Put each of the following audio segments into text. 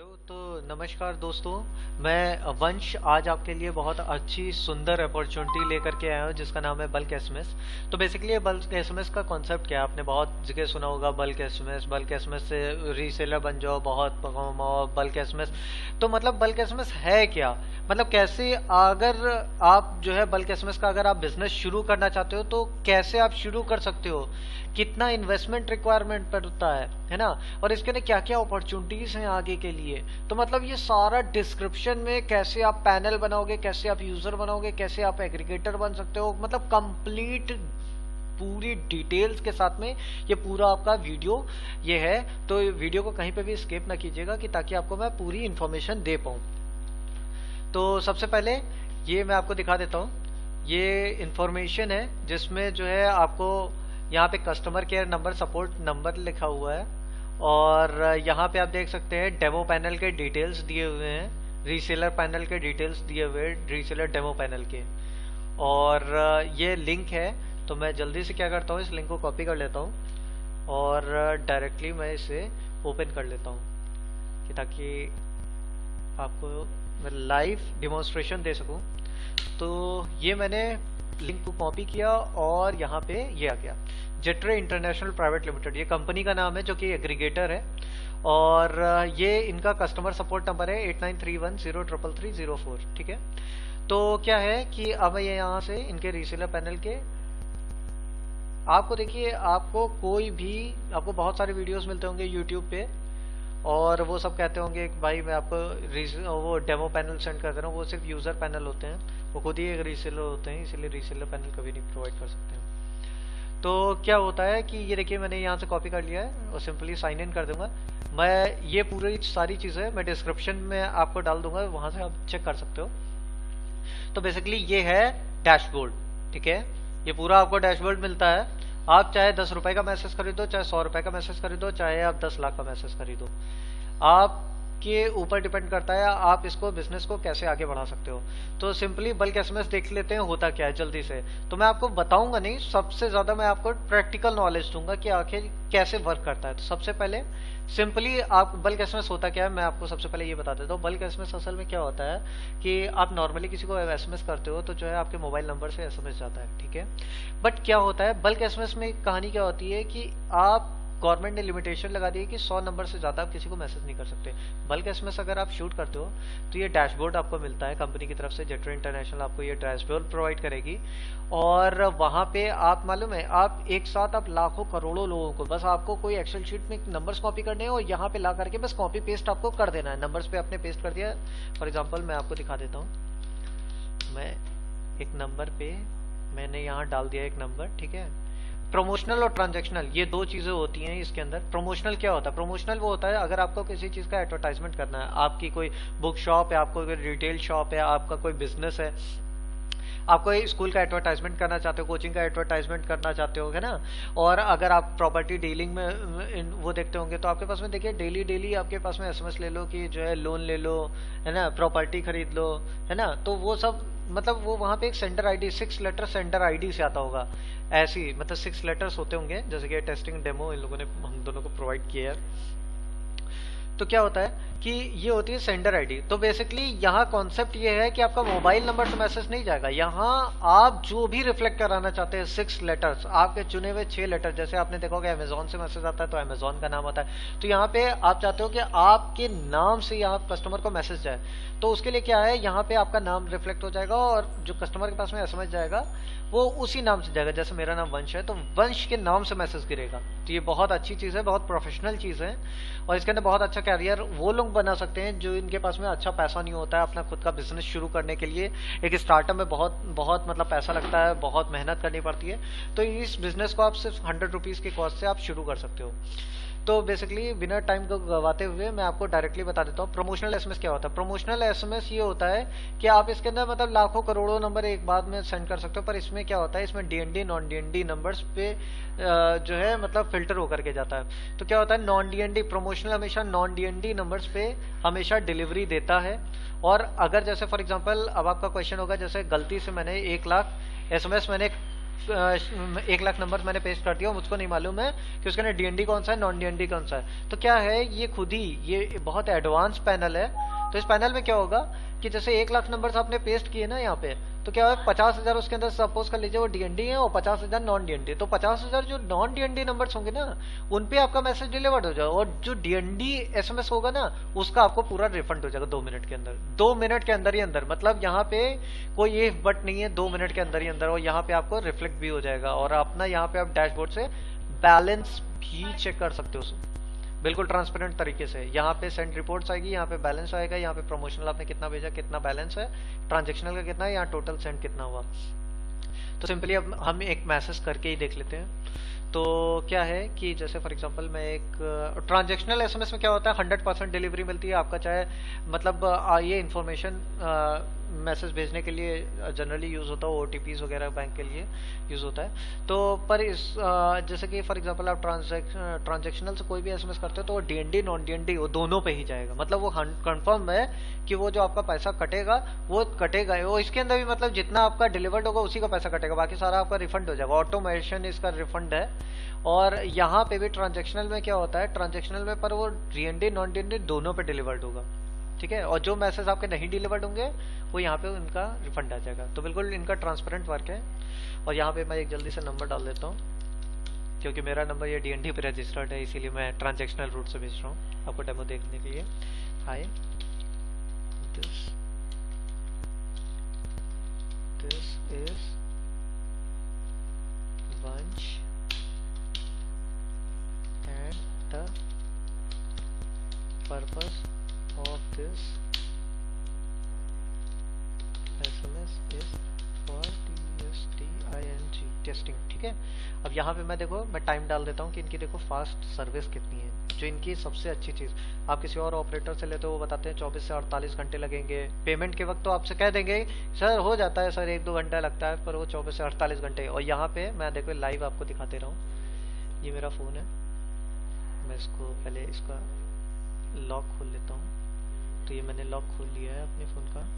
Hello. तो नमस्कार दोस्तों, मैं वंश आज आपके लिए बहुत अच्छी सुंदर अपॉर्चुनिटी लेकर के आया हूँ जिसका नाम है बल्क एसएमएस। तो बेसिकली बल्क एसएमएस का कॉन्सेप्ट क्या है, आपने बहुत जगह सुना होगा बल्क एसएमएस से रीसेलर बन जाओ, बहुत कमाओ, बल्क एसएमएस। तो मतलब बल्क एसएमएस है क्या, मतलब कैसे, अगर आप जो है बल्क एसएमएस का अगर आप बिजनेस शुरू करना चाहते हो तो कैसे आप शुरू कर सकते हो, कितना इन्वेस्टमेंट रिक्वायरमेंट पड़ता है ना, और इसके लिए क्या क्या अपॉर्चुनिटीज हैं आगे के लिए। तो मतलब ये सारा डिस्क्रिप्शन में, कैसे आप पैनल बनाओगे, कैसे आप यूजर बनाओगे, कैसे आप एग्रीगेटर बन सकते हो, मतलब कंप्लीट पूरी डिटेल्स के साथ में ये पूरा आपका वीडियो ये है। तो वीडियो को कहीं पे भी स्किप ना कीजिएगा कि ताकि आपको मैं पूरी इंफॉर्मेशन दे पाऊँ। तो सबसे पहले ये मैं आपको दिखा देता हूँ, ये इंफॉर्मेशन है जिसमें जो है आपको यहाँ पे customer care number, support number लिखा हुआ है, और यहाँ पे आप देख सकते हैं डेमो पैनल के डिटेल्स दिए हुए हैं, रीसेलर पैनल के डिटेल्स दिए हुए हैं, रीसेलर डेमो पैनल के, और ये लिंक है। तो मैं जल्दी से क्या करता हूँ, इस लिंक को कॉपी कर लेता हूँ और डायरेक्टली मैं इसे ओपन कर लेता हूँ कि ताकि आपको मैं लाइव डिमॉन्स्ट्रेशन दे सकूं। तो ये मैंने लिंक को कॉपी किया और यहाँ पे ये आ गया, जेट्रे इंटरनेशनल प्राइवेट लिमिटेड, ये कंपनी का नाम है जो कि एग्रीगेटर है, और ये इनका कस्टमर सपोर्ट नंबर है 8931033304। ठीक है। तो क्या है कि अब ये यहाँ से इनके रीसेलर पैनल के आपको देखिए, आपको कोई भी, आपको बहुत सारे वीडियोस मिलते होंगे यूट्यूब पे, और वो सब कहते होंगे कि भाई मैं आपको वो डेमो पैनल सेंड कर दे रहा हूँ, वो सिर्फ यूज़र पैनल होते हैं, वो खुद ही एक रीसेलर होते हैं, इसीलिए रीसेलर पैनल कभी नहीं प्रोवाइड कर सकते हैं। तो क्या होता है कि ये देखिए मैंने यहाँ से कॉपी कर लिया है और सिंपली साइन इन कर दूंगा मैं। ये पूरी सारी चीज़ें मैं डिस्क्रिप्शन में आपको डाल दूंगा, वहाँ से आप चेक कर सकते हो। तो बेसिकली ये है डैशबोर्ड। ठीक है, ये पूरा आपको डैशबोर्ड मिलता है। आप चाहे 10 रुपए का मैसेज खरीदो, चाहे 100 रुपए का मैसेज खरीदो, चाहे आप 10 लाख का मैसेज खरीदो, आपके ऊपर डिपेंड करता है आप इसको बिजनेस को कैसे आगे बढ़ा सकते हो। तो सिंपली बल्क एसएमएस देख लेते हैं होता क्या है जल्दी से। तो मैं आपको बताऊंगा नहीं, सबसे ज्यादा मैं आपको प्रैक्टिकल नॉलेज दूंगा कि आखिर कैसे वर्क करता है। तो सबसे पहले सिंपली आप बल्क एसएमएस होता क्या है, मैं आपको सबसे पहले ये बता देता हूँ। बल्क एसएमएस असल में क्या होता है कि आप नॉर्मली किसी को एसएमएस करते हो तो जो है आपके मोबाइल नंबर से एसएमएस जाता है। ठीक है, बट क्या होता है बल्क एसएमएस में कहानी क्या होती है कि आप, गवर्नमेंट ने लिमिटेशन लगा दी है कि 100 नंबर से ज़्यादा आप किसी को मैसेज नहीं कर सकते। बल्क एसएमएस अगर आप शूट करते हो तो ये डैशबोर्ड आपको मिलता है कंपनी की तरफ से, जेट्रो इंटरनेशनल आपको ये डैशबोर्ड प्रोवाइड करेगी, और वहाँ पे आप, मालूम है, आप एक साथ आप लाखों करोड़ों लोगों को, बस आपको कोई एक्सेल शीट में नंबर्स कॉपी करने हैं और यहाँ पे ला करके बस कॉपी पेस्ट आपको कर देना है। नंबर्स पे आपने पेस्ट कर दिया। फॉर एग्जाम्पल मैं आपको दिखा देता हूँ, मैं एक नंबर पे मैंने यहाँ डाल दिया एक नंबर। ठीक है, प्रमोशनल और ट्रांजैक्शनल ये दो चीजें होती हैं इसके अंदर। प्रमोशनल क्या होता है, प्रमोशनल वो होता है अगर आपको किसी चीज का एडवर्टाइजमेंट करना है, आपकी कोई बुक शॉप है, आपको कोई रिटेल शॉप है, आपका कोई बिजनेस है, आप कोई स्कूल का एडवर्टाइजमेंट करना चाहते हो, कोचिंग का एडवर्टाइजमेंट करना चाहते हो, है ना। और अगर आप प्रॉपर्टी डीलिंग में वो देखते होंगे तो आपके पास में देखिए डेली डेली आपके पास में एसएमएस ले लो कि जो है लोन ले लो, है ना, प्रॉपर्टी खरीद लो, है ना। तो वो सब मतलब वो वहाँ पे एक sender ID, 6 letter sender ID से आता होगा, ऐसी मतलब 6 लेटर्स होते होंगे, जैसे कि टेस्टिंग डेमो इन लोगों ने हम दोनों को प्रोवाइड किया है। तो क्या होता है कि ये होती है सेंडर आईडी। तो बेसिकली यहाँ कॉन्सेप्ट ये है कि आपका मोबाइल नंबर से मैसेज नहीं जाएगा, यहाँ आप जो भी रिफ्लेक्ट कराना चाहते हैं 6 लेटर्स, आपके चुने हुए 6 लेटर, जैसे आपने देखा होगा अमेजोन से मैसेज आता है तो अमेजोन का नाम आता है, तो यहाँ पे आप चाहते हो कि आपके नाम से यहाँ कस्टमर को मैसेज जाए, तो उसके लिए क्या है, यहाँ पे आपका नाम रिफ्लेक्ट हो जाएगा और जो कस्टमर के पास में एसएमएस जाएगा वो उसी नाम से जाएगा। जैसे मेरा नाम वंश है तो वंश के नाम से मैसेज गिरेगा। तो ये बहुत अच्छी चीज़ है, बहुत प्रोफेशनल चीज़ है, और इसके अंदर बहुत अच्छा कैरियर वो लोग बना सकते हैं जो इनके पास में अच्छा पैसा नहीं होता है अपना खुद का बिजनेस शुरू करने के लिए। एक स्टार्टअप में बहुत बहुत मतलब पैसा लगता है, बहुत मेहनत करनी पड़ती है। तो इस बिजनेस को आप सिर्फ 100 रुपीज़ की कॉस्ट से आप शुरू कर सकते हो। तो बेसिकली बिना टाइम को गवाते हुए मैं आपको डायरेक्टली बता देता हूँ प्रमोशनल एसएमएस क्या होता है। प्रमोशनल एसएमएस ये होता है कि आप इसके अंदर मतलब लाखों करोड़ों नंबर एक बार में सेंड कर सकते हो, पर इसमें क्या होता है, इसमें डीएनडी नॉन डीएनडी नंबर्स पे जो है मतलब फिल्टर होकर के जाता है। तो क्या होता है, नॉन डीएनडी प्रमोशनल हमेशा नॉन डीएनडी नंबर्स पे हमेशा डिलीवरी देता है। और अगर जैसे फॉर एग्जाम्पल अब आपका क्वेश्चन होगा, जैसे गलती से मैंने 1 लाख एसएमएस मैंने 1 लाख नंबर मैंने पेस्ट कर दिया और मुझको नहीं मालूम है कि उसके अंदर डीएनडी कौन सा है, नॉन डीएनडी कौन सा है। तो क्या है, ये खुद ही ये बहुत एडवांस पैनल है। तो इस पैनल में क्या होगा कि जैसे 1 लाख नंबर आपने पेस्ट किए ना यहाँ पे, तो क्या है 50,000 उसके अंदर सपोज कर लीजिए वो डीएनडी है और 50,000 नॉन डीएनडी। तो 50,000 जो नॉन डीएनडी नंबर्स होंगे ना, उन पे आपका मैसेज डिलीवर्ड हो जाएगा, और जो डीएनडी एसएमएस होगा ना, उसका आपको पूरा रिफंड हो जाएगा 2 मिनट के अंदर। 2 मिनट के अंदर ही अंदर, मतलब यहाँ पे कोई इफ बट नहीं है, 2 मिनट के अंदर ही अंदर। और यहाँ पे आपको रिफ्लेक्ट भी हो जाएगा, और अपना यहाँ पे आप डैशबोर्ड से बैलेंस भी चेक कर सकते हो बिल्कुल ट्रांसपेरेंट तरीके से। यहाँ पे सेंड रिपोर्ट्स आएगी, यहाँ पे बैलेंस आएगा, यहाँ पे प्रमोशनल आपने कितना भेजा, कितना बैलेंस है, ट्रांजेक्शनल का कितना है, यहाँ टोटल सेंड कितना हुआ। तो सिंपली अब हम एक मैसेज करके ही देख लेते हैं। तो क्या है कि जैसे फॉर एग्जांपल मैं एक ट्रांजेक्शनल एसएमएस में क्या होता है, 100% डिलीवरी मिलती है आपका, चाहे मतलब ये इन्फॉर्मेशन मैसेज भेजने के लिए जनरली यूज़ होता है, ओटीपीज वगैरह बैंक के लिए यूज़ होता है। तो पर इस जैसे कि फॉर एग्जांपल आप ट्रांजेक्शनल से कोई भी एसएमएस करते हो तो वो डीएनडी नॉन डीएनडी वो दोनों पे ही जाएगा, मतलब वो कंफर्म है कि वो जो आपका पैसा कटेगा वो कटेगा, वो इसके अंदर भी मतलब जितना आपका डिलीवर्ड होगा उसी का पैसा कटेगा, बाकी सारा आपका रिफंड हो जाएगा। ऑटोमेशन इसका रिफंड है। और यहाँ पे भी ट्रांजेक्शनल में क्या होता है, ट्रांजेक्शनल में पर वो डीएनडी नॉन डीएनडी दोनों पे डिलीवर्ड होगा, ठीक है। और जो मैसेज आपके नहीं डिलीवर्ड होंगे वो यहाँ पे उनका रिफंड आ जाएगा। तो बिल्कुल इनका ट्रांसपेरेंट वर्क है। और यहाँ पे मैं एक जल्दी से नंबर डाल देता हूँ, क्योंकि मेरा नंबर ये डीएनडी पे रजिस्टर्ड है, इसीलिए मैं ट्रांजेक्शनल रूट से भेज रहा हूँ आपको डेमो देखने के लिए। हाय, दिस इज वंश and the purpose of this SMS is for TSTING testing, ठीक है। अब यहाँ पे मैं देखो मैं टाइम डाल देता हूँ कि इनकी देखो फास्ट सर्विस कितनी है। जो इनकी सबसे अच्छी चीज़, आप किसी और ऑपरेटर से लेते हो वो बताते हैं 24 से 48 घंटे लगेंगे। पेमेंट के वक्त तो आपसे कह देंगे सर हो जाता है सर 1-2 घंटा लगता है, पर वो 24 से 48 घंटे। और यहाँ पे मैं देखो लाइव आपको दिखा दे रहा हूँ, ये मेरा फ़ोन है, मैं इसको पहले इसका लॉक खोल लेता हूँ। तो ये मैंने लॉक खोल लिया है अपने फ़ोन का।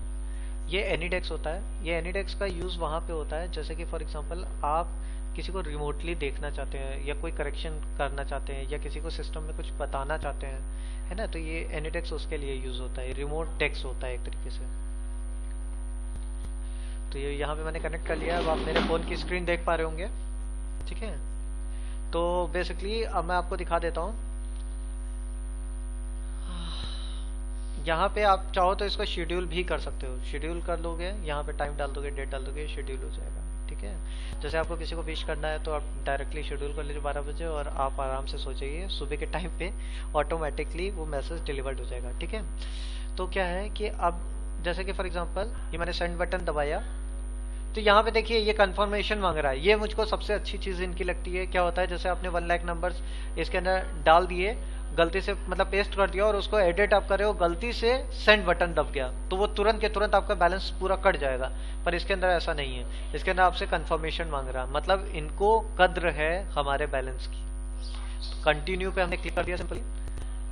ये एनीडेक्स होता है। ये एनीडेक्स का यूज़ वहाँ पे होता है जैसे कि फॉर एग्जांपल आप किसी को रिमोटली देखना चाहते हैं या कोई करेक्शन करना चाहते हैं या किसी को सिस्टम में कुछ बताना चाहते हैं, है ना। तो ये एनीडेक्स उसके लिए यूज़ होता है, रिमोट डेक्स होता है एक तरीके से। तो ये यहाँ पे मैंने कनेक्ट कर लिया है। अब आप मेरे फ़ोन की स्क्रीन देख पा रहे होंगे, ठीक है। तो बेसिकली अब मैं आपको दिखा देता हूँ। यहाँ पे आप चाहो तो इसको शेड्यूल भी कर सकते हो, शेड्यूल कर लोगे, यहाँ पे टाइम डाल दोगे, डेट डाल दोगे, शेड्यूल हो जाएगा, ठीक है। जैसे आपको किसी को विश करना है तो आप डायरेक्टली शेड्यूल कर लीजिए 12 बजे और आप आराम से सो जाइए, सुबह के टाइम पे ऑटोमेटिकली वो मैसेज डिलीवर्ड हो जाएगा, ठीक है। तो क्या है कि अब जैसे कि फॉर एग्जांपल ये मैंने सेंड बटन दबाया, तो यहाँ पे देखिए ये कंफर्मेशन मांग रहा है। ये मुझको सबसे अच्छी चीज़ इनकी लगती है। क्या होता है, जैसे आपने 1 लाख नंबर्स इसके अंदर डाल दिए, गलती से मतलब पेस्ट कर दिया और उसको एडिट आप कर रहे हो, गलती से सेंड बटन दब गया तो वो तुरंत के तुरंत आपका बैलेंस पूरा कट जाएगा। पर इसके अंदर ऐसा नहीं है, इसके अंदर आपसे कंफर्मेशन मांग रहा है, मतलब इनको कद्र है हमारे बैलेंस की। कंटिन्यू पे हमने क्लिक कर दिया सिंपली।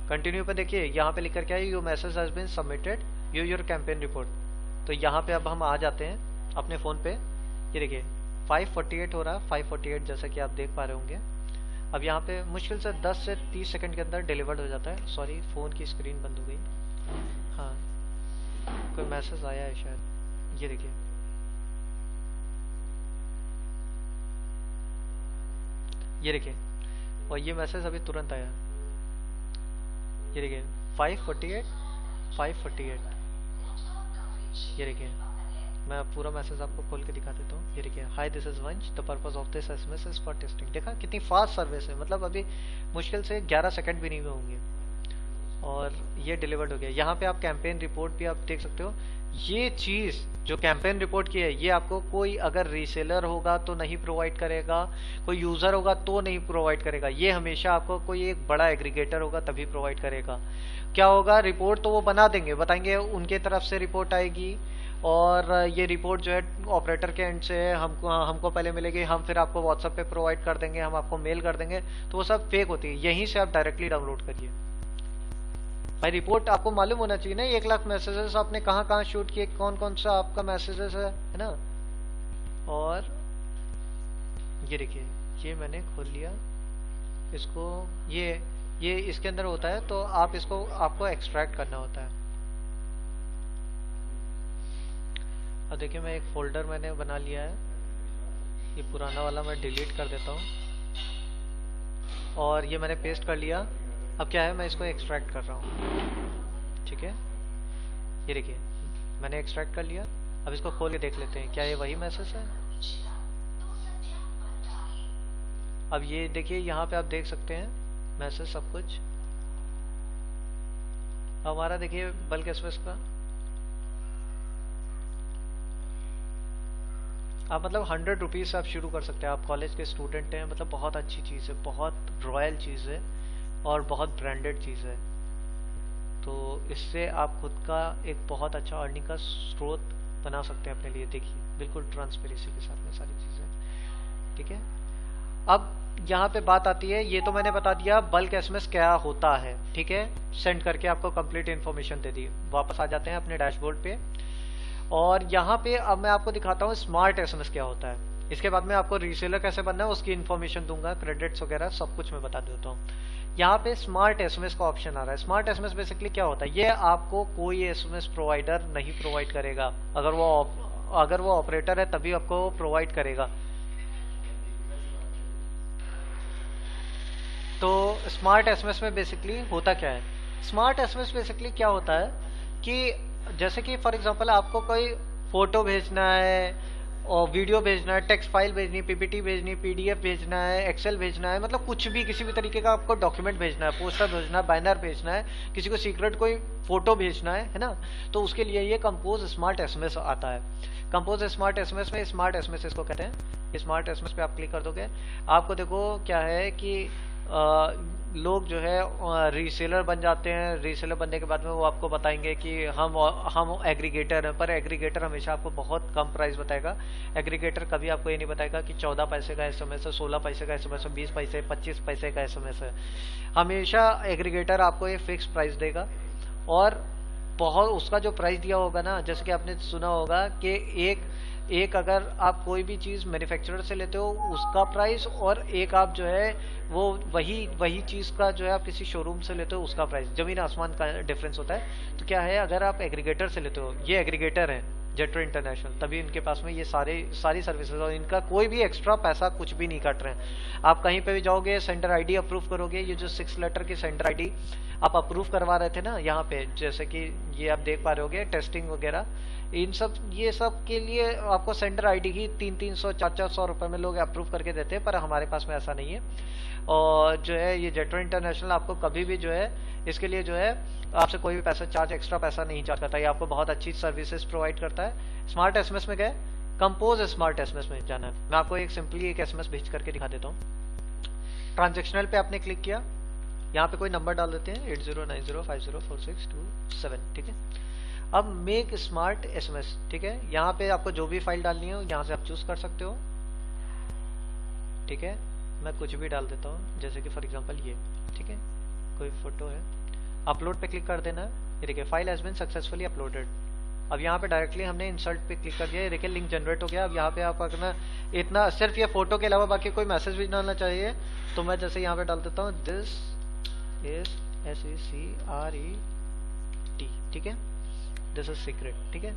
कंटिन्यू पे देखिए यहाँ पे लिख कर क्या है, your message has been submitted your campaign report. तो यहाँ पे अब हम आ जाते हैं अपने फ़ोन पे। ये देखिए 548 हो रहा है, 548 जैसा कि आप देख पा रहे होंगे। अब यहाँ पे मुश्किल से 10 से 30 सेकंड के अंदर डिलीवर्ड हो जाता है। सॉरी फ़ोन की स्क्रीन बंद हो गई। हाँ कोई मैसेज आया है शायद, ये देखिए और ये मैसेज अभी तुरंत आया। ये देखिए 548 ये देखिए, मैं पूरा मैसेज आपको खोल के दिखा देता हूँ। ये देखिए, हाय दिस इज वंश, the purpose of this SMS is for testing. देखा कितनी फास्ट सर्विस है, मतलब अभी मुश्किल से 11 सेकंड भी नहीं हुए होंगे और ये डिलीवर्ड हो गया। यहाँ पे आप कैंपेन रिपोर्ट भी आप देख सकते हो। ये चीज़ जो कैंपेन रिपोर्ट की है, ये आपको कोई अगर रीसेलर होगा तो नहीं प्रोवाइड करेगा, कोई यूज़र होगा तो नहीं प्रोवाइड करेगा। ये हमेशा आपको कोई एक बड़ा एग्रीगेटर होगा तभी प्रोवाइड करेगा। क्या होगा, रिपोर्ट तो वो बना देंगे, बताएंगे उनके तरफ से रिपोर्ट आएगी और ये रिपोर्ट जो है ऑपरेटर के एंड से हमको पहले मिलेगी, हम फिर आपको व्हाट्सएप पे प्रोवाइड कर देंगे, हम आपको मेल कर देंगे। तो वो सब फेक होती है। यहीं से आप डायरेक्टली डाउनलोड करिए भाई। रिपोर्ट आपको मालूम होना चाहिए ना, 1 लाख मैसेजेस आपने कहाँ कहाँ शूट किए, कौन कौन सा आपका मैसेजेस है ना। और ये देखिए, ये मैंने खोल लिया इसको। ये इसके अंदर होता है, तो आप इसको आपको एक्सट्रैक्ट करना होता है। अब देखिए, मैं एक फोल्डर मैंने बना लिया है, ये पुराना वाला मैं डिलीट कर देता हूँ, और ये मैंने पेस्ट कर लिया। अब क्या है, मैं इसको एक्सट्रैक्ट कर रहा हूँ, ठीक है। ये देखिए, मैंने एक्सट्रैक्ट कर लिया। अब इसको खोल के देख लेते हैं, क्या ये वही मैसेज है। अब ये देखिए, यहाँ पे आप देख सकते हैं मैसेज सब कुछ हमारा। देखिए बल्क एसएमएस का आप मतलब 100 रुपीज़ से आप शुरू कर सकते हैं। आप कॉलेज के स्टूडेंट हैं, मतलब बहुत अच्छी चीज़ है, बहुत रॉयल चीज़ है और बहुत ब्रांडेड चीज़ है। तो इससे आप खुद का एक बहुत अच्छा अर्निंग का स्रोत बना सकते हैं अपने लिए। देखिए बिल्कुल ट्रांसपेरेंसी के साथ में सारी चीज़ें, ठीक है। अब यहाँ पे बात आती है, ये तो मैंने बता दिया बल्क एसएमएस क्या होता है, ठीक है। सेंड करके आपको कंप्लीट इन्फॉर्मेशन दे दी। वापस आ जाते हैं अपने डैशबोर्ड पे, और यहाँ पे अब मैं आपको दिखाता हूँ स्मार्ट एसएमएस क्या होता है। इसके बाद में आपको रीसेलर कैसे बनना है उसकी इन्फॉर्मेशन दूंगा, क्रेडिट्स वगैरह सब कुछ मैं बता देता हूँ। यहाँ पे स्मार्ट एसएमएस का ऑप्शन आ रहा है। स्मार्ट एसएमएस बेसिकली क्या होता है, ये आपको कोई एसएमएस प्रोवाइडर नहीं प्रोवाइड करेगा। अगर वो ऑपरेटर है तभी आपको प्रोवाइड करेगा। तो स्मार्ट एसएमएस में बेसिकली होता क्या है, स्मार्ट एसएमएस बेसिकली क्या होता है कि जैसे कि फॉर एग्जांपल आपको कोई फोटो भेजना है और वीडियो भेजना है, टेक्स्ट फाइल भेजनी, पीपीटी भेजनी, पीडीएफ भेजना है, एक्सेल भेजना है, मतलब कुछ भी किसी भी तरीके का आपको डॉक्यूमेंट भेजना है, पोस्टर भेजना है, बैनर भेजना है, किसी को सीक्रेट कोई फोटो भेजना है ना, तो उसके लिए ये कंपोज स्मार्ट एसएमएस आता है। कंपोज स्मार्ट एसएमएस में स्मार्ट एसएमएस इसको कहते हैं। स्मार्ट एसएमएस पे आप क्लिक कर दोगे, आपको देखो क्या है कि लोग जो है रीसेलर बन जाते हैं। रीसेलर बनने के बाद में वो आपको बताएंगे कि हम एग्रीगेटर हैं, पर एग्रीगेटर हमेशा आपको बहुत कम प्राइस बताएगा। एग्रीगेटर कभी आपको ये नहीं बताएगा कि 14 पैसे का एसएमएस है, 16 पैसे का एसएमएस है, 20 पैसे, 25 पैसे का एसएमएस है। हमेशा एग्रीगेटर आपको ये फिक्स प्राइस देगा, और बहुत उसका जो प्राइस दिया होगा ना, जैसे कि आपने सुना होगा कि एक अगर आप कोई भी चीज़ मैन्युफैक्चरर से लेते हो उसका प्राइस, और एक आप जो है वो वही चीज़ का जो है आप किसी शोरूम से लेते हो उसका प्राइस, ज़मीन आसमान का डिफरेंस होता है। तो क्या है, अगर आप एग्रीगेटर से लेते हो, ये एग्रीगेटर है जेट्रो इंटरनेशनल, तभी इनके पास में ये सारी सर्विसेज, और इनका कोई भी एक्स्ट्रा पैसा कुछ भी नहीं काट रहे हैं। आप कहीं पे भी जाओगे, सेंडर आईडी अप्रूव करोगे, ये जो 6 लेटर की सेंडर आईडी आप अप्रूव करवा रहे थे ना यहाँ पे, जैसे कि ये आप देख पा रहे होगे टेस्टिंग वगैरह, ये सब के लिए आपको सेंडर आईडी ही 300 400 रुपए में लोग अप्रूव करके देते हैं, पर हमारे पास में ऐसा नहीं है। और जो है ये जेट्रो इंटरनेशनल आपको कभी भी जो है इसके लिए जो है आपसे कोई भी पैसा एक्स्ट्रा पैसा नहीं चार्ज करता। ये आपको बहुत अच्छी सर्विसेज प्रोवाइड करता है। स्मार्ट एसएमएस में गए, कंपोज स्मार्ट एसएमएस में जाना है। मैं आपको एक सिंपली एक एसएमएस भेज करके दिखा देता हूँ। ट्रांजेक्शनल पे आपने क्लिक किया, यहाँ पे कोई नंबर डाल देते हैं 8090504627, ठीक है। अब मेक स्मार्ट एसएमएस, ठीक है। यहाँ पे आपको जो भी फाइल डालनी हो यहाँ से आप चूज कर सकते हो, ठीक है। मैं कुछ भी डाल देता हूँ, जैसे कि फॉर एग्जांपल ये, ठीक है, कोई फोटो है। अपलोड पे क्लिक कर देना है। ये देखिए file has been successfully uploaded. अब यहाँ पे डायरेक्टली हमने इंसर्ट पे क्लिक कर दिया, ये देखिए लिंक जनरेट हो गया। अब यहाँ पे आप अगर इतना सिर्फ ये फोटो के अलावा बाकी कोई मैसेज भी डालना चाहिए तो मैं जैसे यहाँ पे डाल देता हूँ दिस इज SECRET, ठीक है, दिस इज सीक्रेट, ठीक है।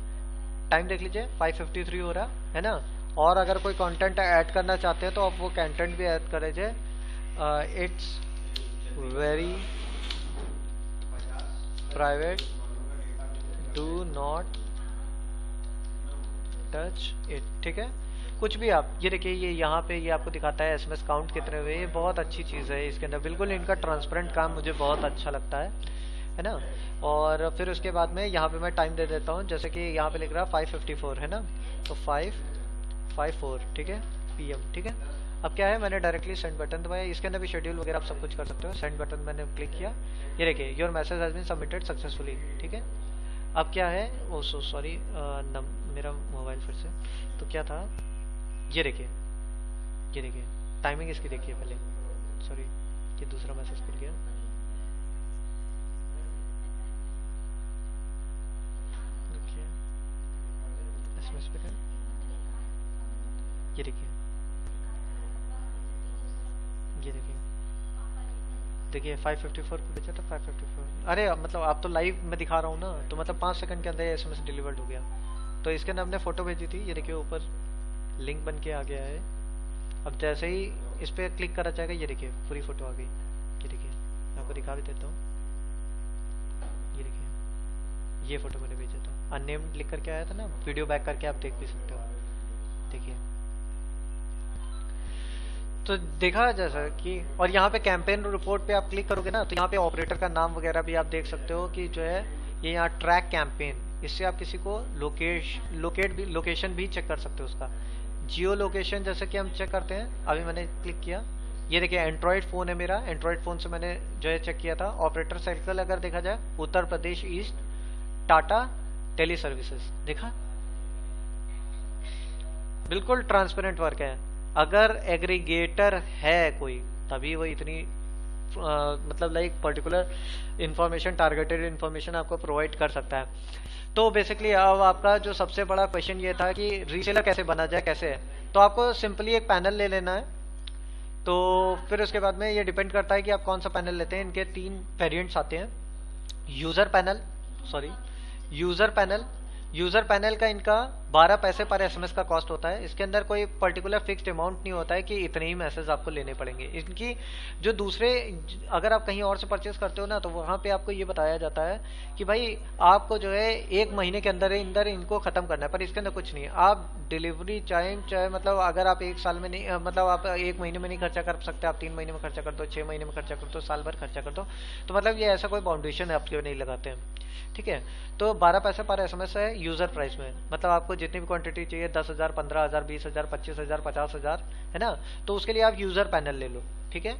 टाइम देख लीजिए 5:53 हो रहा है ना। और अगर कोई कंटेंट ऐड करना चाहते हैं तो आप वो कंटेंट भी ऐड कर लीजिए। It's very private, do not touch it, ठीक है। कुछ भी आप ये देखिए, ये यहाँ पे ये आपको दिखाता है एसएमएस काउंट कितने हुए। ये बहुत अच्छी चीज़ है इसके अंदर, बिल्कुल इनका ट्रांसपेरेंट काम मुझे बहुत अच्छा लगता है ना। और फिर उसके बाद में यहाँ पे मैं टाइम दे देता हूँ, जैसे कि यहाँ पे लिख रहा है 5:54 है ना, तो 5:54, ठीक है, PM, ठीक है। अब क्या है, मैंने डायरेक्टली सेंड बटन दबाया। इसके अंदर भी शेड्यूल वगैरह आप सब कुछ कर सकते हो। सेंड बटन मैंने क्लिक किया, ये देखिए your message has been submitted successfully, ठीक है। अब क्या है, ओ सो सॉरी, मेरा मोबाइल फिर से, तो क्या था, ये देखिए टाइमिंग इसकी देखिए पहले, सॉरी ये दूसरा मैसेज खुल गया। देखिए एसएमएस पे ये देखिए ये देखिए, देखिए 554 को भेजा था, 554। अरे मतलब आप तो लाइव में दिखा रहा हूँ ना, तो मतलब 5 सेकंड के अंदर एसएमएस डिलीवर्ड हो गया। तो इसके अंदर हमने फोटो भेजी थी, ये देखिए ऊपर लिंक बन के आ गया है। अब जैसे ही इस पर क्लिक करा जाएगा, ये देखिए पूरी फोटो आ गई। ये देखिए मैं आपको दिखा भी देता हूँ, ये देखिए ये फोटो मैंने भेजा था, अननेम्ड लिख करके आया था ना, वीडियो बैक करके आप देख भी सकते हो। देखिए तो देखा जैसा कि, और यहाँ पे कैंपेन रिपोर्ट पे आप क्लिक करोगे ना, तो यहाँ पे ऑपरेटर का नाम वगैरह भी आप देख सकते हो कि जो है ये यहाँ ट्रैक कैंपेन, इससे आप किसी को लोकेशन भी चेक कर सकते हो उसका। जियो लोकेशन जैसे कि हम चेक करते हैं, अभी मैंने क्लिक किया, ये देखिए एंड्रॉयड फ़ोन है मेरा, एंड्रॉयड फ़ोन से मैंने जो है चेक किया था। ऑपरेटर सर्कल अगर देखा जाए, Uttar Pradesh east Tata tele services, देखा बिल्कुल ट्रांसपेरेंट वर्क है। अगर एग्रीगेटर है कोई, तभी वो इतनी मतलब like particular information, targeted information आपको प्रोवाइड कर सकता है। तो बेसिकली अब आपका जो सबसे बड़ा क्वेश्चन ये था कि रीसेलर कैसे बना जाए, कैसे है। तो आपको सिंपली एक पैनल ले लेना है। तो फिर उसके बाद में ये डिपेंड करता है कि आप कौन सा पैनल लेते हैं। इनके 3 वेरिएंट्स आते हैं। User panel, sorry user panel का इनका 12 पैसे पर एसएमएस का कॉस्ट होता है। इसके अंदर कोई पर्टिकुलर फिक्स्ड अमाउंट नहीं होता है कि इतने ही मैसेज आपको लेने पड़ेंगे। इनकी जो दूसरे, अगर आप कहीं और से परचेस करते हो ना, तो वहाँ पे आपको ये बताया जाता है कि भाई आपको जो है 1 महीने के अंदर इनको खत्म करना है, पर इसके अंदर कुछ नहीं है। आप डिलीवरी टाइम चाहे मतलब अगर आप 1 साल में नहीं, मतलब आप 1 महीने में नहीं खर्चा कर सकते, आप 3 महीने में खर्चा कर दो, 6 महीने में खर्चा कर दो, साल भर खर्चा कर दो, तो मतलब ये ऐसा कोई बाउंडेशन आपके नहीं लगाते हैं, ठीक है। तो 12 पैसे पर एसएमएस है यूजर प्राइस में, मतलब आपको जितनी भी क्वांटिटी चाहिए, 10,000, 15,000, 20,000, 25,000, 50,000, है ना, तो उसके लिए आप यूजर पैनल ले लो, ठीक है।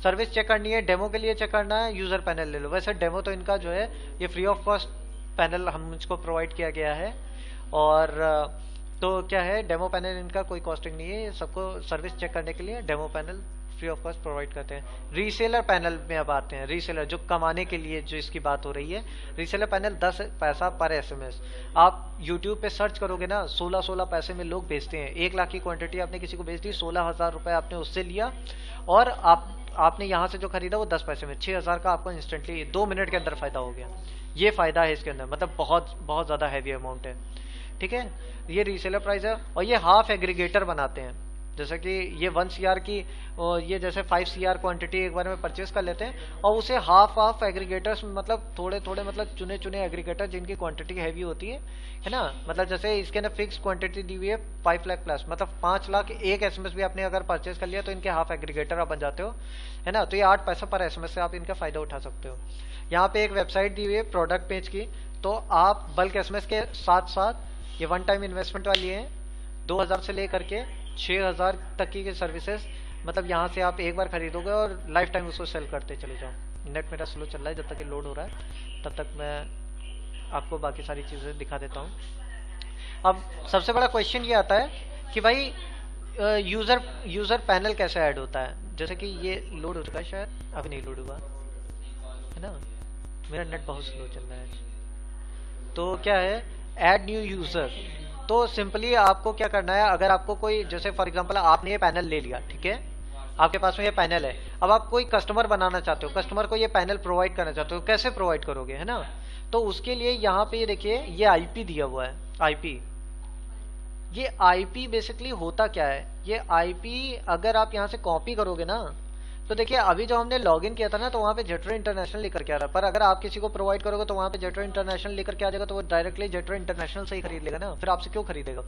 सर्विस चेक करनी है, डेमो के लिए चेक करना है, यूजर पैनल ले लो। वैसे डेमो तो इनका जो है ये फ्री ऑफ कॉस्ट पैनल हम मुझको प्रोवाइड किया गया है। और तो क्या है, डेमो पैनल इनका कोई कॉस्टिंग नहीं है, सबको सर्विस चेक करने के लिए demo panel free of cost provide करते हैं। रीसेलर पैनल में अब आते हैं। रीसेलर जो कमाने के लिए जो इसकी बात हो रही है, रीसेलर पैनल 10 पैसा पर एसएमएस। आप यूट्यूब पे सर्च करोगे ना, 16 पैसे में लोग बेचते हैं। 1 लाख की क्वांटिटी आपने किसी को बेच दी, 16,000 रुपये आपने उससे लिया, और आपने यहाँ से जो खरीदा वो 10 पैसे में, 6,000 का आपको इंस्टेंटली 2 मिनट के अंदर फायदा हो गया। ये फायदा है इसके अंदर, मतलब बहुत बहुत ज़्यादा हैवी अमाउंट है, ठीक है। ये रीसेलर प्राइस है। और ये हाफ एग्रीगेटर बनाते हैं, जैसे कि ये 1 CR की, और ये जैसे 5 CR क्वांटिटी एक बार में परचेस कर लेते हैं, और उसे हाफ एग्रीगेटर्स, मतलब थोड़े थोड़े, मतलब चुने चुने एग्रीगेटर जिनकी क्वांटिटी हैवी होती है ना। मतलब जैसे इसके अंदर फिक्स क्वांटिटी दी हुई है 5 लाख प्लस, मतलब 5 लाख एक एसएमएस भी आपने अगर परचेस कर लिया तो इनके हाफ एग्रीगेटर आप बन जाते हो, है ना। तो ये 8 पैसा पर एसएमएस से आप इनका फायदा उठा सकते हो। यहाँ पे एक वेबसाइट दी हुई है प्रोडक्ट पेज की, तो आप बल्क एसएमएस के साथ साथ ये 1 टाइम इन्वेस्टमेंट वाली है, 2,000 से लेकर के 6,000 तक की सर्विसेज, मतलब यहाँ से आप एक बार खरीदोगे और लाइफ टाइम उसको सेल करते चले जाओ। नेट मेरा स्लो चल रहा है, जब तक ये लोड हो रहा है तब तक मैं आपको बाकी सारी चीज़ें दिखा देता हूँ। अब सबसे बड़ा क्वेश्चन ये आता है कि भाई यूज़र पैनल कैसे ऐड होता है। जैसे कि ये लोड हो चुका है, शायद अभी नहीं लोड हुआ है ना, मेरा नेट बहुत स्लो चल रहा है। तो क्या है, ऐड न्यू यूज़र। तो सिंपली आपको क्या करना है, अगर आपको कोई, जैसे फॉर एग्जांपल आपने ये पैनल ले लिया, ठीक है, आपके पास में ये पैनल है, अब आप कोई कस्टमर बनाना चाहते हो, कस्टमर को ये पैनल प्रोवाइड करना चाहते हो, कैसे प्रोवाइड करोगे, है ना। तो उसके लिए यहाँ पे ये देखिए, ये आईपी दिया हुआ है, आईपी। ये आईपी बेसिकली होता क्या है, ये आईपी अगर आप यहाँ से कॉपी करोगे ना, तो देखिए अभी जो हमने लॉगिन किया था ना, तो वहाँ पे जेटर इंटरनेशनल लेकर के आ रहा है, पर अगर आप किसी को प्रोवाइड करोगे तो वहाँ पे जेटर इंटरनेशनल लेकर के आ जाएगा, तो वो डायरेक्टली जेटर इंटरनेशनल से ही खरीद लेगा ना, फिर आपसे क्यों खरीदेगा।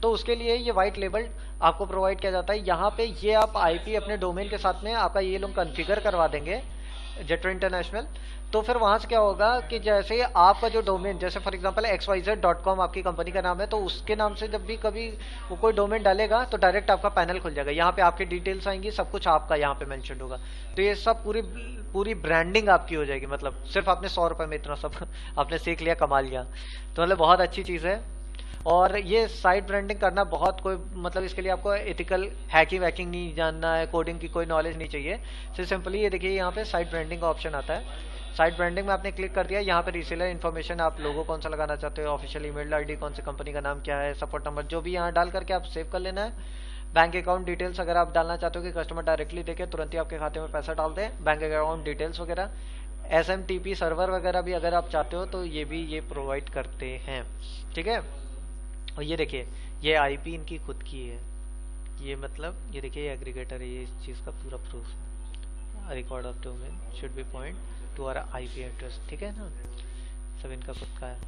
तो उसके लिए ये वाइट लेबल आपको प्रोवाइड किया जाता है। यहाँ पे ये आप आईपी अपने डोमेन के साथ में आपका ये लोग कन्फिगर करवा देंगे, जेटर इंटरनेशनल। तो फिर वहाँ से क्या होगा कि जैसे आपका जो डोमेन, जैसे फॉर एग्जांपल xyz.com आपकी कंपनी का नाम है, तो उसके नाम से जब भी कभी वो कोई डोमेन डालेगा तो डायरेक्ट आपका पैनल खुल जाएगा। यहाँ पे आपकी डिटेल्स आएंगी, सब कुछ आपका यहाँ पे मेंशन होगा। तो ये सब पूरी ब्रांडिंग आपकी हो जाएगी, मतलब सिर्फ आपने 100 रुपये में इतना सब आपने सीख लिया, कमा लिया। तो मतलब बहुत अच्छी चीज़ है। और ये साइट ब्रांडिंग करना बहुत कोई, मतलब इसके लिए आपको एथिकल हैकिंग वैकिंग नहीं जानना है, कोडिंग की कोई नॉलेज नहीं चाहिए। सिर्फ सिंपली ये देखिए, यहाँ पे साइट ब्रांडिंग का ऑप्शन आता है। साइट ब्रांडिंग में आपने क्लिक कर दिया, यहाँ पे रीसेलर इन्फॉर्मेशन, आप लोगो कौन सा लगाना चाहते हो, ऑफिशियल ईमेल आईडी, कौन सी कंपनी का नाम क्या है, सपोर्ट नंबर, जो भी यहाँ डाल करके आप सेव कर लेना है। बैंक अकाउंट डिटेल्स अगर आप डालना चाहते हो कि कस्टमर डायरेक्टली देखे तुरंत ही आपके खाते में पैसा डाल दे, बैंक अकाउंट डिटेल्स वगैरह। SMTP सर्वर वगैरह भी अगर आप चाहते हो तो ये भी ये प्रोवाइड करते हैं, ठीक है। और ये देखिए ये IP इनकी खुद की है, ये मतलब ये देखिए ये एग्रीगेटर है, ये इस चीज़ का पूरा प्रूफ है। Record of domain should be point to our IP address, ठीक है ना, सब इनका खुद का है।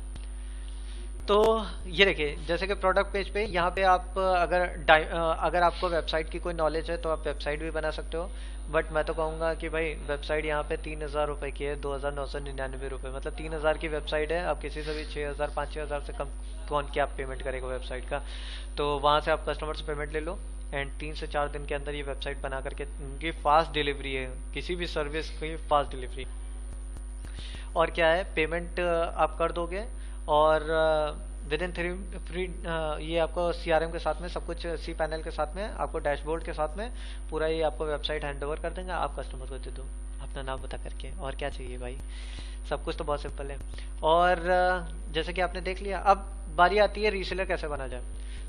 तो ये देखिए जैसे कि प्रोडक्ट पेज पे यहाँ पे आप अगर आपको वेबसाइट की कोई नॉलेज है तो आप वेबसाइट भी बना सकते हो, बट मैं तो कहूँगा कि भाई वेबसाइट यहाँ पे 3,000 रुपये की है, 2,999 रुपये, मतलब 3,000 की वेबसाइट है। आप किसी से भी 6,000 5,000 से कम कौन क्या आप पेमेंट करेगा वेबसाइट का, तो वहाँ से आप कस्टमर से पेमेंट ले लो एंड 3 से 4 दिन के अंदर ये वेबसाइट बना करके उनकी फास्ट डिलीवरी है, किसी भी सर्विस की फास्ट डिलीवरी। और क्या है, पेमेंट आप कर दोगे और विद इन थ्री ये आपको CRM के साथ में सब कुछ, cPanel के साथ में, आपको डैशबोर्ड के साथ में पूरा ये आपको वेबसाइट हैंड ओवर कर देंगे, आप कस्टमर को दे दो अपना नाम बता करके। और क्या चाहिए भाई, सब कुछ तो बहुत सिंपल है। और जैसे कि आपने देख लिया, अब बारी आती है रीसेलर कैसे बना जाए।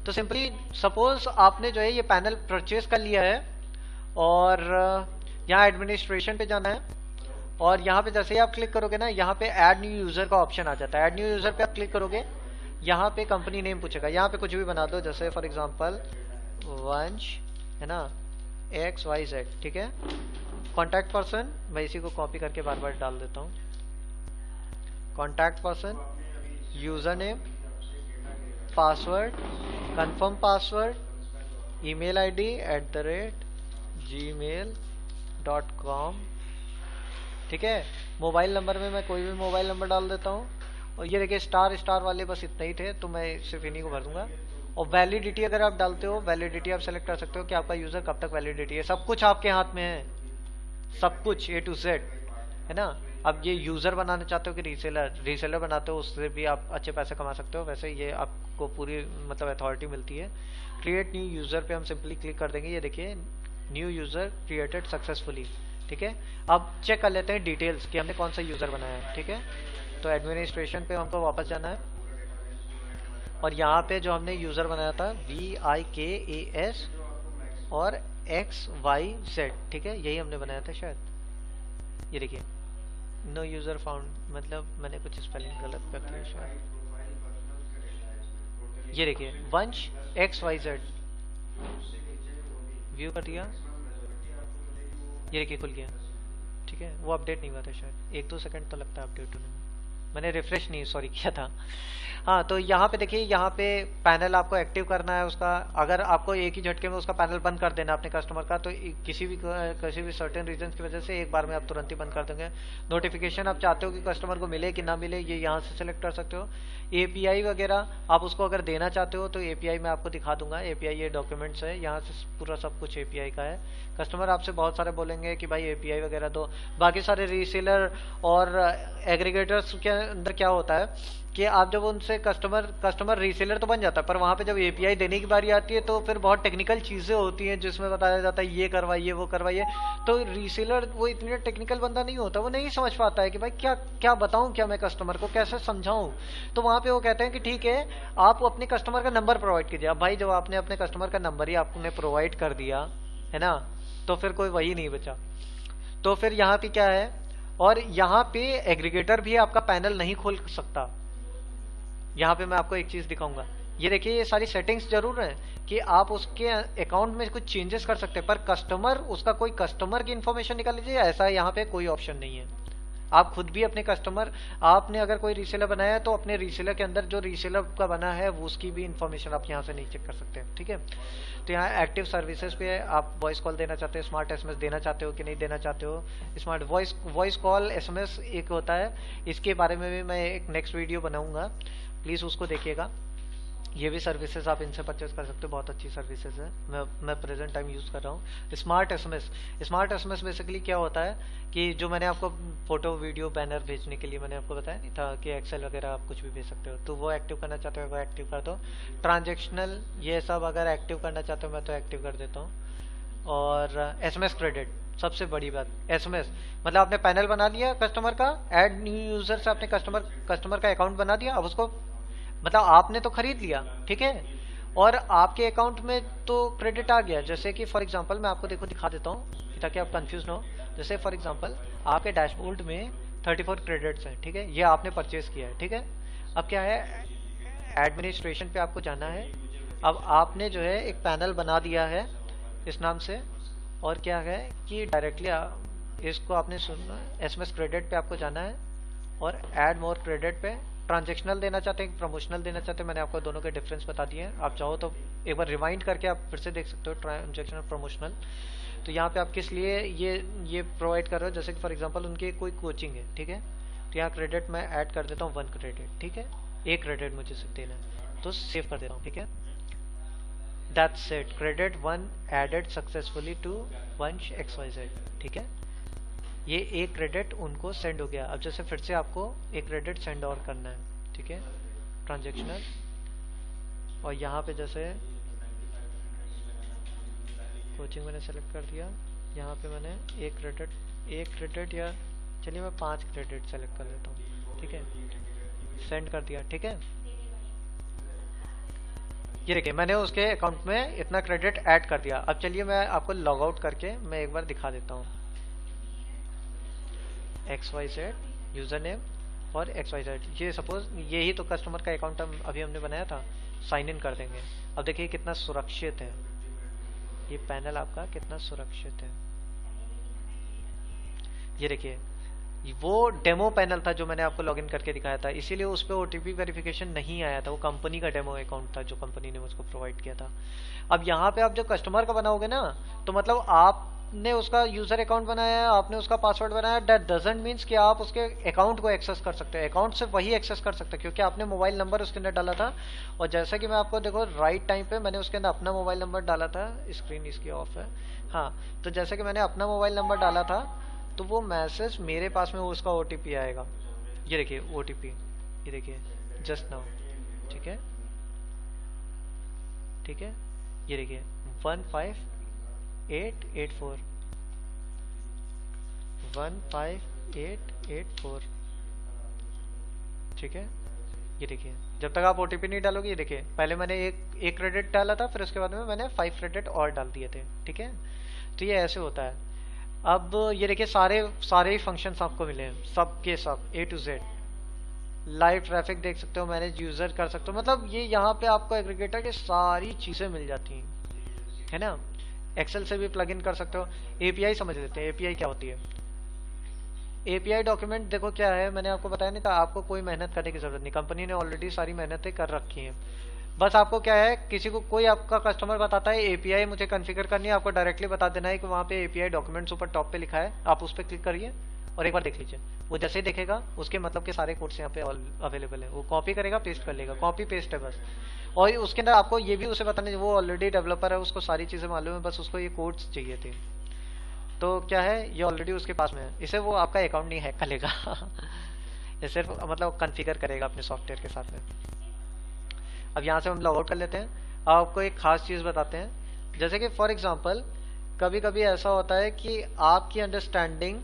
तो सिंपली सपोज आपने जो है ये पैनल परचेज कर लिया है और यहाँ एडमिनिस्ट्रेशन पे जाना है और यहाँ पे जैसे ही आप क्लिक करोगे ना, यहाँ पे ऐड न्यू यूजर का ऑप्शन आ जाता है। ऐड न्यू यूजर पे आप क्लिक करोगे, यहाँ पे कंपनी नेम पूछेगा, यहाँ पे कुछ भी बना दो, जैसे फॉर एग्जांपल वंश है ना XYZ, ठीक है। कॉन्टैक्ट पर्सन, मैं इसी को कॉपी करके बार बार डाल देता हूँ। Contact person, user name, password, confirm password, email ID @gmail.com, ठीक है। मोबाइल नंबर में मैं कोई भी मोबाइल नंबर डाल देता हूँ। और ये देखिए स्टार वाले बस इतने ही थे तो मैं सिर्फ इन्हीं को भर दूंगा। और वैलिडिटी अगर आप डालते हो, वैलिडिटी आप सेलेक्ट कर सकते हो कि आपका यूजर कब तक वैलिडिटी है, सब कुछ आपके हाथ में है, सब कुछ A to Z, है ना। अब ये यूजर बनाना चाहते हो कि रीसेलर बनाते हो, उससे भी आप अच्छे पैसे कमा सकते हो। वैसे ये आपको पूरी मतलब अथॉरिटी मिलती है। क्रिएट न्यू यूजर पे हम सिंपली क्लिक कर देंगे, ये देखिए न्यू यूजर क्रिएटेड सक्सेसफुली, ठीक है। अब चेक कर लेते हैं डिटेल्स कि हमने कौन सा यूजर बनाया है, ठीक है। तो एडमिनिस्ट्रेशन पे हमको वापस जाना है और यहाँ पे जो हमने यूजर बनाया था VIKAS और XYZ, ठीक है, यही हमने बनाया था शायद। ये देखिए नो यूजर फाउंड, मतलब मैंने कुछ स्पेलिंग गलत कर दिया शायद। ये देखिए वंश XYZ, व्यू कर दिया, ये देखिए खुल गया, ठीक है। वो अपडेट नहीं हुआ था शायद, 1-2 सेकंड तो लगता है अपडेट होने में, मैंने रिफ्रेश नहीं सॉरी किया था। हाँ तो यहाँ पे देखिए, यहाँ पे पैनल आपको एक्टिव करना है उसका। अगर आपको एक ही झटके में उसका पैनल बंद कर देना अपने कस्टमर का, तो किसी भी सर्टेन रीजन की वजह से एक बार में आप तुरंत ही बंद कर देंगे। नोटिफिकेशन आप चाहते हो कि कस्टमर को मिले कि ना मिले, ये यहाँ से सिलेक्ट कर सकते हो। API वगैरह आप उसको अगर देना चाहते हो तो API मैं आपको दिखा दूंगा। API ये डॉक्यूमेंट्स है, यहाँ से पूरा सब कुछ API का है। कस्टमर आपसे बहुत सारे बोलेंगे कि भाई API वगैरह दो। बाकी सारे रीसेलर और एग्रीगेटर्स के अंदर क्या होता है कि आप जब उनसे कस्टमर रीसेलर तो बन जाता है, पर वहाँ पे जब API देने की बारी आती है तो फिर बहुत टेक्निकल चीज़ें होती हैं जिसमें बताया जाता है ये करवाइए वो करवाइए। तो रीसेलर वो इतने टेक्निकल बंदा नहीं होता, वो नहीं समझ पाता है कि भाई क्या क्या बताऊँ, क्या मैं कस्टमर को कैसे समझाऊँ। तो वहाँ पे वो कहते हैं कि ठीक है आप अपने कस्टमर का नंबर प्रोवाइड कीजिए। अब भाई जब आपने अपने कस्टमर का नंबर ही आपने प्रोवाइड कर दिया है ना, तो फिर कोई वही नहीं बचा। तो फिर यहाँ पे क्या है, और यहाँ पे एग्रीगेटर भी आपका पैनल नहीं खोल सकता। यहाँ पे मैं आपको एक चीज दिखाऊंगा, ये देखिए ये सारी सेटिंग्स जरूर है कि आप उसके अकाउंट में कुछ चेंजेस कर सकते हैं, पर कस्टमर उसका कोई कस्टमर की इन्फॉर्मेशन निकाल लीजिए, ऐसा यहाँ पे कोई ऑप्शन नहीं है। आप खुद भी अपने कस्टमर, आपने अगर कोई रीसेलर बनाया है तो अपने रीसेलर के अंदर जो रीसेलर का बना है वो उसकी भी इन्फॉर्मेशन आप यहाँ से नहीं चेक कर सकते हैं, ठीक है। तो यहाँ एक्टिव सर्विसेज पे आप वॉइस कॉल देना चाहते हो, स्मार्ट SMS देना चाहते हो कि नहीं देना चाहते हो। स्मार्ट वॉइस कॉल SMS एक होता है, इसके बारे में भी मैं एक नेक्स्ट वीडियो बनाऊंगा, प्लीज़ उसको देखिएगा। ये भी सर्विसेज आप इनसे परचेज कर सकते हो, बहुत अच्छी सर्विसेज है, मैं प्रेजेंट टाइम यूज़ कर रहा हूँ। स्मार्ट SMS बेसिकली क्या होता है कि जो मैंने आपको फोटो वीडियो बैनर भेजने के लिए मैंने आपको बताया नहीं था कि एक्सेल वगैरह आप कुछ भी भेज सकते हो, तो वो एक्टिव करना चाहते हो वो एक्टिव कर दो। ट्रांजेक्शनल ये सब अगर एक्टिव करना चाहते हो मैं तो एक्टिव कर देता हूँ। और SMS क्रेडिट सबसे बड़ी बात, SMS मतलब आपने पैनल बना लिया कस्टमर का, ऐड न्यू यूजर से आपने कस्टमर का अकाउंट बना दिया। अब उसको मतलब आपने तो खरीद लिया, ठीक है, और आपके अकाउंट में तो क्रेडिट आ गया। जैसे कि फॉर एग्जांपल मैं आपको देखो दिखा देता हूँ ताकि आप कंफ्यूज ना हो। जैसे फॉर एग्जांपल आपके डैशबोर्ड में 34 क्रेडिट्स हैं, ठीक है, ये आपने परचेज किया है, ठीक है। अब क्या है, एडमिनिस्ट्रेशन पे आपको जाना है। अब आपने जो है एक पैनल बना दिया है इस नाम से, और क्या है कि डायरेक्टली इसको आपने सुनना, एसएमएस क्रेडिट पे आपको जाना है और ऐड मोर क्रेडिट पे ट्रांजेक्शनल देना चाहते हैं प्रमोशनल देना चाहते हैं। मैंने आपको दोनों के डिफरेंस बता दिए हैं, आप चाहो तो एक बार रिवाइंड करके आप फिर से देख सकते हो ट्रांजेक्शनल प्रमोशनल। तो यहाँ पे आप किस लिए ये प्रोवाइड कर रहे हो, जैसे कि फॉर एग्जांपल उनकी कोई कोचिंग है, ठीक है, तो यहाँ क्रेडिट मैं ऐड कर देता हूँ 1 क्रेडिट, ठीक है, 1 क्रेडिट मुझे सिर्फ देना है, तो सेव कर देता हूँ, ठीक है। That's it, credit 1 added successfully to Vansh XYZ, ठीक है। ये 1 क्रेडिट उनको सेंड हो गया। अब जैसे फिर से आपको 1 क्रेडिट सेंड और करना है, ठीक है, ट्रांजेक्शनल, और यहाँ पे जैसे कोचिंग मैंने सेलेक्ट कर दिया, यहाँ पे मैंने 1 क्रेडिट या चलिए मैं 5 क्रेडिट सेलेक्ट कर लेता हूँ, ठीक है, सेंड कर दिया, ठीक है। ये देखिए मैंने उसके अकाउंट में इतना क्रेडिट ऐड कर दिया। अब चलिए मैं आपको लॉग आउट करके मैं एक बार दिखा देता हूँ। XYZ यूजर नेम और XYZ, ये सपोज यही तो कस्टमर का अकाउंट अभी हमने बनाया था, साइन इन कर देंगे। अब देखिए कितना सुरक्षित है ये पैनल, आपका कितना सुरक्षित है। ये देखिए वो डेमो पैनल था जो मैंने आपको लॉगिन करके दिखाया था, इसीलिए उस पर OTP वेरिफिकेशन नहीं आया था, वो कंपनी का डेमो अकाउंट था जो कंपनी ने मुझको प्रोवाइड किया था। अब यहाँ पे आप जब कस्टमर का बनाओगे ना, तो मतलब आपने उसका यूजर अकाउंट बनाया है, आपने उसका पासवर्ड बनाया, दैट डजंट मीन्स कि आप उसके अकाउंट को एक्सेस कर सकते हो। अकाउंट से वही एक्सेस कर सकते हो क्योंकि आपने मोबाइल नंबर उसके अंदर डाला था, और जैसा कि मैं आपको देखो राइट टाइम पे मैंने उसके अंदर अपना मोबाइल नंबर डाला था। स्क्रीन इसकी ऑफ है, हाँ, तो जैसे कि मैंने अपना मोबाइल नंबर डाला था, तो वो मैसेज मेरे पास में उसका OTP आएगा। ये देखिए OTP, ये देखिए जस्ट नाउ, ठीक है, ठीक है, ये देखिए 15884 15884, ठीक है। ये देखिए जब तक आप OTP नहीं डालोगे, ये देखिए पहले मैंने एक क्रेडिट डाला था, फिर उसके बाद में मैंने 5 क्रेडिट और डाल दिए थे, ठीक है। तो ये ऐसे होता है। अब ये देखिए सारे ही फंक्शंस आपको मिले हैं, सब के सब A to Z। Live traffic देख सकते हो, मैनेज यूजर कर सकते हो, मतलब ये यहाँ पे आपको एग्रीगेटर की सारी चीजें मिल जाती हैं, है ना। एक्सेल से भी प्लग इन कर सकते हो। API समझ लेते हैं, API क्या होती है। API डॉक्यूमेंट देखो क्या है, मैंने आपको बताया नहीं था, आपको कोई मेहनत करने की जरूरत नहीं, कंपनी ने ऑलरेडी सारी मेहनतें कर रखी हैं। बस आपको क्या है, किसी को कोई आपका कस्टमर बताता है API मुझे कॉन्फ़िगर करनी है, आपको डायरेक्टली बता देना है कि वहाँ पे API डॉक्यूमेंट्स ऊपर टॉप पे लिखा है, आप उस पर क्लिक करिए और एक बार देख लीजिए। वो जैसे ही देखेगा उसके मतलब के सारे कोड्स यहाँ पे अवेलेबल है, वो कॉपी करेगा पेस्ट कर लेगा, कॉपी पेस्ट है बस। और उसके अंदर आपको ये भी उसे बताने, वो ऑलरेडी डेवलपर है, उसको सारी चीज़ें मालूम है, बस उसको ये कोड्स चाहिए थे। तो क्या है, ये ऑलरेडी उसके पास में है, इसे वो आपका अकाउंट नहीं हैक कर लेगा ये सिर्फ मतलब कॉन्फ़िगर करेगा अपने सॉफ्टवेयर के साथ में। अब यहाँ से हम लॉग आउट कर लेते हैं। आपको एक खास चीज़ बताते हैं, जैसे कि फॉर एग्जांपल कभी कभी ऐसा होता है कि आपकी अंडरस्टैंडिंग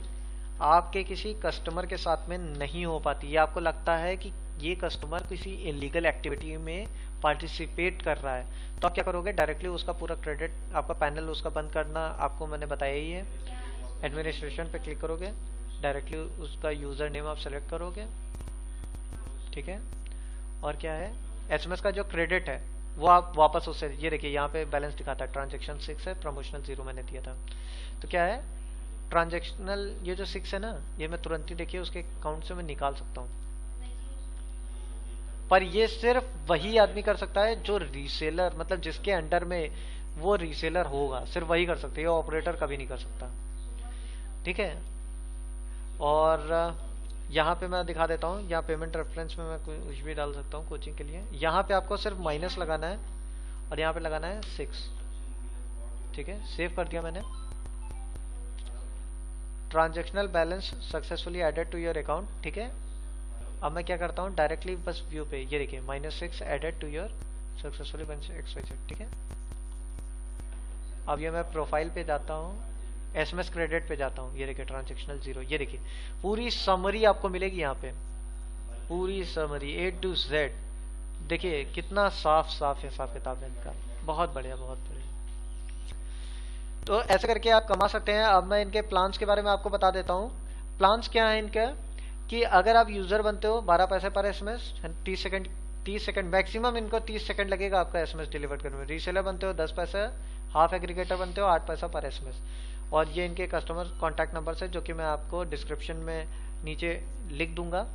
आपके किसी कस्टमर के साथ में नहीं हो पाती, या आपको लगता है कि ये कस्टमर किसी इलीगल एक्टिविटी में पार्टिसिपेट कर रहा है, तो आप क्या करोगे, डायरेक्टली उसका पूरा क्रेडिट, आपका पैनल उसका बंद करना आपको मैंने बताया ही है। एडमिनिस्ट्रेशन पे क्लिक करोगे, डायरेक्टली उसका यूज़र नेम आप सेलेक्ट करोगे, ठीक है, और क्या है, SMS का जो क्रेडिट है वो आप वापस उससे, ये देखिए यहाँ पे बैलेंस दिखाता है, ट्रांजेक्शन 6 है, प्रमोशनल 0 मैंने दिया था। तो क्या है, ट्रांजेक्शनल ये जो 6 है ना, ये मैं तुरंत ही देखिए उसके अकाउंट से मैं निकाल सकता हूँ, पर ये सिर्फ वही आदमी कर सकता है जो रीसेलर, मतलब जिसके अंडर में वो रीसेलर होगा, सिर्फ वही कर सकते हैं, ये ऑपरेटर कभी नहीं कर सकता, ठीक है। और यहाँ पे मैं दिखा देता हूँ, यहाँ पेमेंट रेफरेंस में मैं कुछ भी डाल सकता हूँ कोचिंग के लिए। यहाँ पे आपको सिर्फ माइनस लगाना है और यहाँ पे लगाना है 6, ठीक है, सेव कर दिया मैंने। Transactional balance successfully added to your account, ठीक है। अब मैं क्या करता हूँ, डायरेक्टली बस व्यू पे, ये देखिए -6 added to your successfully XYZ, ठीक है। अब ये मैं प्रोफाइल पे जाता हूँ, SMS क्रेडिट पे जाता हूँ, ये देखिए ट्रांजेक्शनल 0, ये देखिए पूरी समरी आपको मिलेगी यहाँ पे, पूरी समरी A to Z, देखिए कितना साफ साफ हिसाब किताब है इनका। बहुत बढ़िया, बहुत बढ़िया। तो ऐसे करके आप कमा सकते हैं। अब मैं इनके प्लान्स के बारे में आपको बता देता हूँ। प्लान्स क्या है इनका, कि अगर आप यूजर बनते हो 12 पैसे पर एसएमएस, 30 सेकंड, 30 सेकंड मैक्सिमम, इनको 30 सेकंड लगेगा आपका एसएमएस डिलीवर करने में। रीसेलर बनते हो 10 पैसे, हाफ एग्रीगेटर बनते हो 8 पैसा पर एसएमएस। और ये इनके कस्टमर कॉन्टैक्ट नंबर है, जो कि मैं आपको डिस्क्रिप्शन में नीचे लिख दूंगा।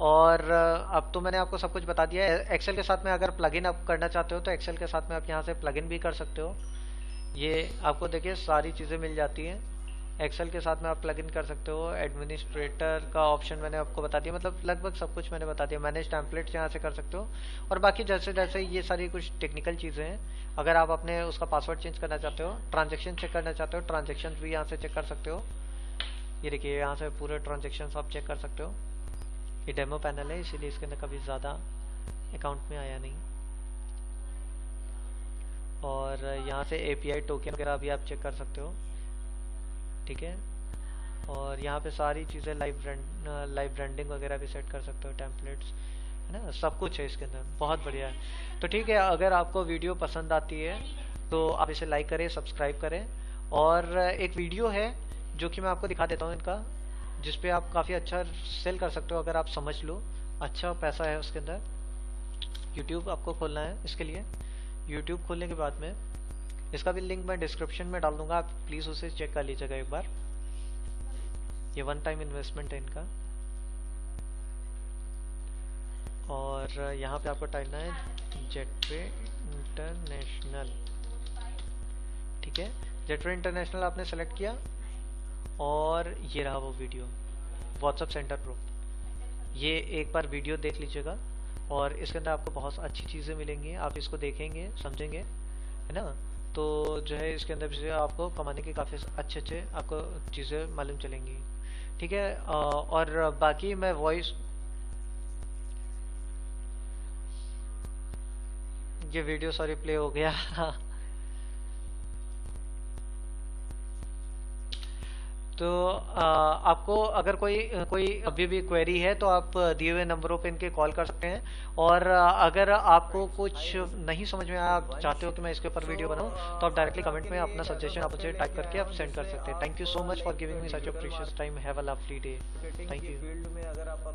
और अब तो मैंने आपको सब कुछ बता दिया है। एक्सेल के साथ में अगर प्लगइन आप करना चाहते हो तो एक्सेल के साथ में आप यहाँ से प्लगइन भी कर सकते हो। ये आपको देखिए सारी चीज़ें मिल जाती हैं। एक्सेल के साथ में आप प्लगइन कर सकते हो। एडमिनिस्ट्रेटर का ऑप्शन मैंने आपको बता दिया, मतलब लगभग सब कुछ मैंने बता दिया। मैनेज टेम्पलेट्स यहाँ से कर सकते हो। और बाकी जैसे जैसे ये सारी कुछ टेक्निकल चीज़ें हैं, अगर आप अपने उसका पासवर्ड चेंज करना चाहते हो, ट्रांजेक्शन चेक करना चाहते हो, ट्रांजेक्शन भी यहाँ से चेक कर सकते हो। ये देखिए यहाँ से पूरे ट्रांजेक्शन आप चेक कर सकते हो। ये डेमो पैनल है, इसीलिए इसके अंदर कभी ज़्यादा अकाउंट में आया नहीं। और यहाँ से एपीआई टोकन वगैरह भी आप चेक कर सकते हो, ठीक है। और यहाँ पे सारी चीज़ें लाइव ब्रांडिंग वगैरह भी सेट कर सकते हो, टेम्पलेट्स, है ना, सब कुछ है इसके अंदर। बहुत बढ़िया है। तो ठीक है, अगर आपको वीडियो पसंद आती है तो आप इसे लाइक करें, सब्सक्राइब करें। और एक वीडियो है जो कि मैं आपको दिखा देता हूँ इनका, जिस पे आप काफ़ी अच्छा सेल कर सकते हो अगर आप समझ लो। अच्छा पैसा है उसके अंदर। यूट्यूब आपको खोलना है इसके लिए। यूट्यूब खोलने के बाद में इसका भी लिंक मैं डिस्क्रिप्शन में डाल दूंगा, आप प्लीज़ उसे चेक कर लीजिएगा एक बार। ये वन टाइम इन्वेस्टमेंट है इनका। और यहाँ पे आपको डालना है जेटवे इंटरनेशनल, ठीक है। जेटवे इंटरनेशनल आपने सेलेक्ट किया और ये रहा वो वीडियो, व्हाट्सएप सेंटर प्रो। ये एक बार वीडियो देख लीजिएगा और इसके अंदर आपको बहुत अच्छी चीज़ें मिलेंगी। आप इसको देखेंगे, समझेंगे, है ना, तो जो है इसके अंदर भी आपको कमाने के काफ़ी अच्छे अच्छे आपको चीज़ें मालूम चलेंगी, ठीक है। और बाकी मैं वॉइस, ये वीडियो सॉरी प्ले हो गया तो आपको अगर कोई कोई अभी भी क्वेरी है तो आप दिए हुए नंबरों पे इनके कॉल कर सकते हैं। और अगर आपको कुछ नहीं समझ में आया, आप चाहते हो कि मैं इसके ऊपर वीडियो बनाऊं, तो आप डायरेक्टली कमेंट में अपना सजेशन आप मुझे टाइप करके आप सेंड कर सकते हैं। Thank you so much for giving me such a precious time. Have a lovely day. Thank you. Field में अगर आप